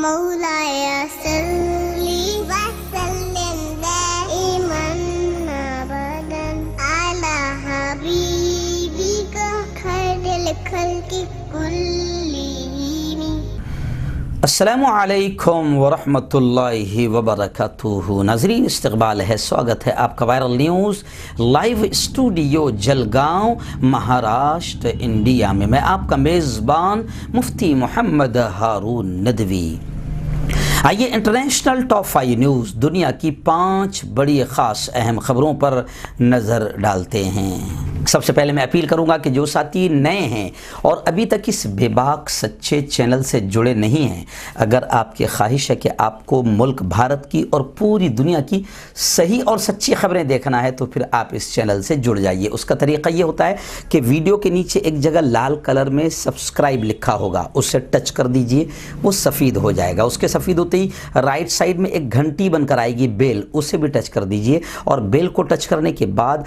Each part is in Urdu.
مولاي صل وسلم دائما ابدا على حبيبك خير الخلق كلهم. السلام علیکم ورحمۃ اللہ وبرکاتہ. ناظرین استقبال ہے، سواگت ہے آپ کا viral news live studio Jalgaon Maharashtra India میں. میں آپ کا میزبان مفتی محمد ہارون ندوی. آئیے انٹرنیشنل ٹاپ 5 نیوز دنیا کی 5 بڑی خاص اہم خبروں پر نظر ڈالتے ہیں. سب سے پہلے میں اپیل کروں گا کہ جو ساتھی نئے ہیں اور ابھی تک اس بے باک سچے چینل سے جڑے نہیں ہیں، اگر آپ کی خواہش ہے کہ آپ کو ملک بھارت کی اور پوری دنیا کی صحیح اور سچی خبریں دیکھنا ہے تو پھر آپ اس چینل سے جڑ جائیے. اس کا طریقہ یہ ہوتا ہے کہ ویڈیو کے نیچے ایک جگہ لال کلر میں سبسکرائب لکھا ہوگا، اسے ٹچ کر دیجئے، وہ سفید ہو جائے گا. اس کے سفید ہوتے ہی رائٹ سائڈ میں ایک گھنٹی بن کر آئے گی بیل، اسے بھی ٹچ کر دیجئے اور بیل کو ٹچ کرنے کے بعد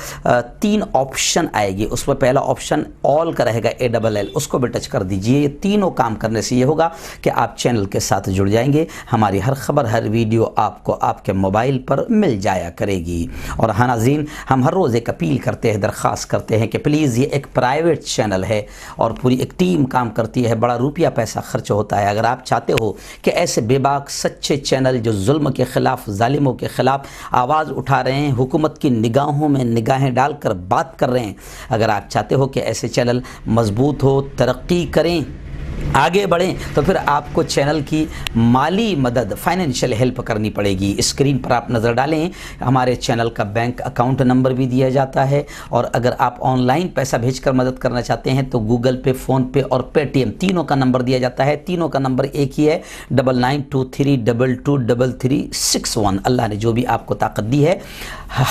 3 آپشن آئے گی. اس میں پہلا آپشن آل کا رہے گا ALL، اس کو بھی ٹچ کر دیجئے. یہ تینوں کام کرنے سے یہ ہوگا کہ آپ چینل کے ساتھ جڑ جائیں گے. ہماری ہر خبر، ہر ویڈیو آپ کو آپ کے موبائل پر مل جایا کرے گی. اور ہاں ناظرین، ہم ہر روز ایک اپیل کرتے ہیں، درخواست کرتے ہیں کہ پلیز یہ ایک پرائیویٹ چینل ہے اور پوری ایک ٹیم کام کرتی ہے، بڑا روپیہ پیسہ خرچ ہوتا ہے. اگر آپ چاہتے ہو کہ ایسے بے باک سچے چینل جو ظلم کے خلاف، ظالموں کے خلاف آواز اٹھا رہے ہیں، حکومت کی نگاہوں میں نگاہیں ڈال کر بات کر رہے ہیں، اگر آپ چاہتے ہو کہ ایسے چینل مضبوط ہو، ترقی کریں، آگے بڑھیں، تو پھر آپ کو چینل کی مالی مدد، فائنینشیل ہیلپ کرنی پڑے گی. اسکرین پر آپ نظر ڈالیں، ہمارے چینل کا بینک اکاؤنٹ نمبر بھی دیا جاتا ہے. اور اگر آپ آن لائن پیسہ بھیج کر مدد کرنا چاہتے ہیں تو گوگل پے، فون پے اور پے ٹی ایم تینوں کا نمبر دیا جاتا ہے. تینوں کا نمبر ایک ہی ہے، 9923222261. اللہ نے جو بھی آپ کو طاقت دی ہے،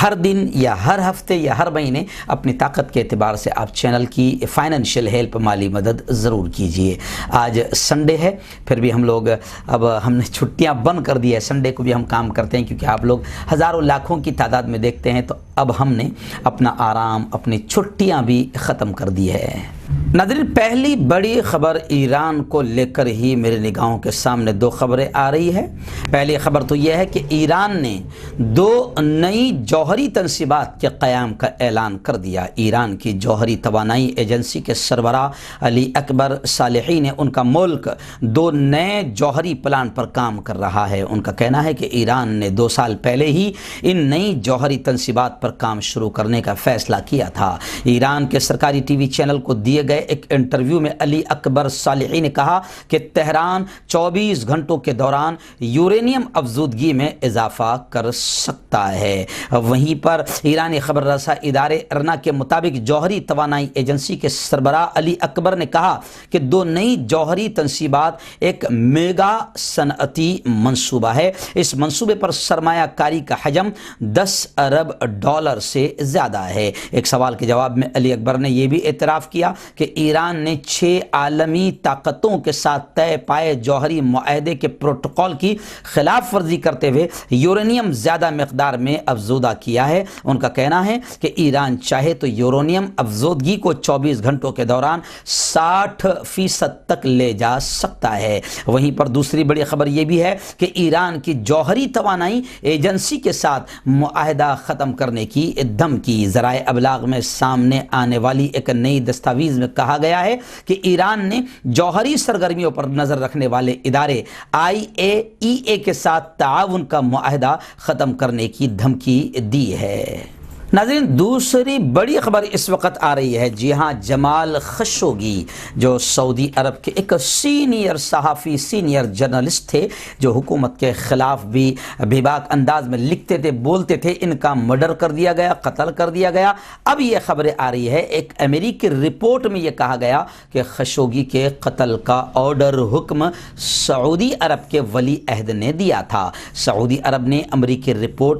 ہر دن یا ہر ہفتے یا ہر مہینے اپنی طاقت کے اعتبار سے آپ چینل کی فائنینشیل ہیلپ، مالی مدد ضرور کیجیے. آج سنڈے ہے، پھر بھی ہم نے چھٹیاں بند کر دی ہے. سنڈے کو بھی ہم کام کرتے ہیں کیونکہ آپ لوگ ہزاروں لاکھوں کی تعداد میں دیکھتے ہیں، تو اب ہم نے اپنا آرام، اپنی چھٹیاں بھی ختم کر دی ہے. ناظرین، پہلی بڑی خبر ایران کو لے کر ہی میرے نگاہوں کے سامنے 2 خبریں آ رہی ہے. پہلی خبر تو یہ ہے کہ ایران نے 2 نئی جوہری تنصیبات کے قیام کا اعلان کر دیا. ایران کی جوہری توانائی ایجنسی کے سربراہ علی اکبر صالحی نے ان کا ملک 2 نئے جوہری پلانٹ پر کام کر رہا ہے. ان کا کہنا ہے کہ ایران نے 2 سال پہلے ہی ان نئی جوہری تنصیبات پر کام شروع کرنے کا فیصلہ کیا تھا. ایران کے سرکاری ٹی وی چینل کو دیے گئے ایک انٹرویو میں علی اکبر صالحی نے کہا کہ تہران 24 گھنٹوں کے دوران یورینیم افزودگی میں اضافہ کر سکتا ہے. وہیں پر ایرانی خبر رساں ادارے ارنا کے مطابق جوہری توانائی ایجنسی کے سربراہ علی اکبر نے کہا کہ 2 نئی جوہری تنصیبات ایک میگا صنعتی منصوبہ ہے. اس منصوبے پر سرمایہ کاری کا حجم $10 ارب سے زیادہ ہے. ایک سوال کے جواب میں علی اکبر نے یہ بھی اعتراف کیا کہ ایران نے 6 عالمی طاقتوں کے ساتھ طے پائے جوہری معاہدے کے پروٹوکول کی خلاف ورزی کرتے ہوئے یورینیم زیادہ مقدار میں افزودہ کیا ہے. ان کا کہنا ہے کہ ایران چاہے تو یورینیم افزودگی کو 24 گھنٹوں کے دوران 60% تک لے جا سکتا ہے. وہیں پر دوسری بڑی خبر یہ بھی ہے کہ ایران کی جوہری توانائی ایجنسی کے ساتھ معاہدہ ختم کرنے کی دھمکی. ذرائع ابلاغ میں سامنے آنے والی ایک نئی دستاویز میں کہا گیا ہے کہ ایران نے جوہری سرگرمیوں پر نظر رکھنے والے ادارے IAEA کے ساتھ تعاون کا معاہدہ ختم کرنے کی دھمکی دی ہے. ناظرین، دوسری بڑی خبر اس وقت آ رہی ہے. جی ہاں، جمال خشوگی جو سعودی عرب کے ایک سینئر صحافی، سینئر جرنلسٹ تھے، جو حکومت کے خلاف بھی بے باک انداز میں لکھتے تھے، بولتے تھے، ان کا مرڈر کر دیا گیا، قتل کر دیا گیا. اب یہ خبریں آ رہی ہے، ایک امریکی رپورٹ میں یہ کہا گیا کہ خشوگی کے قتل کا آرڈر، حکم سعودی عرب کے ولی عہد نے دیا تھا. سعودی عرب نے امریکی رپورٹ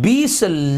20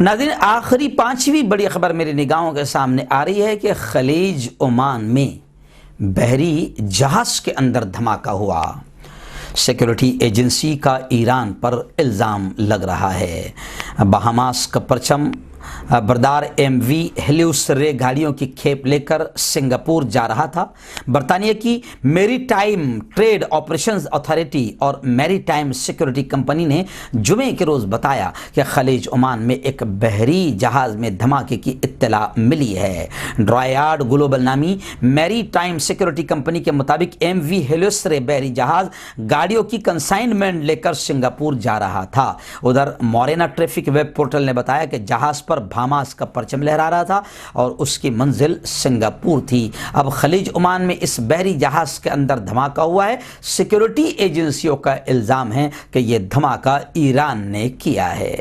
ناظرین آخری پانچویں بڑی خبر میری نگاہوں کے سامنے آ رہی ہے کہ خلیج عمان میں بحری جہاز کے اندر دھماکہ ہوا۔ سیکیورٹی ایجنسی کا ایران پر الزام لگ رہا ہے۔ بہاماس کا پرچم بردار ایم وی ہیلیوس رے گاڑیوں کی کھیپ لے کر سنگاپور جا رہا تھا۔ برطانیہ کی میری ٹائم ٹریڈ آپریشنز اتھارٹی اور میری ٹائم سیکیورٹی کمپنی نے جمعے کے روز بتایا کہ خلیج عمان میں ایک بحری جہاز میں دھماکے کی اطلاع ملی ہے۔ ڈرائیارڈ گلوبل نامی میری ٹائم سیکیورٹی کمپنی کے مطابق ایم وی ہیلیوس رے بحری جہاز گاڑیوں کی کنسائنمنٹ لے کر سنگاپور جا رہا تھا۔ ادھر مورینا ٹریفک ویب پورٹل نے بتایا کہ جہاز پر بہاماس کا پرچم لہرا رہا تھا اور اس کی منزل سنگاپور تھی۔ اب خلیج عمان میں اس بحری جہاز کے اندر دھماکہ ہوا ہے۔ سیکیورٹی ایجنسیوں کا الزام ہے کہ یہ دھماکہ ایران نے کیا ہے۔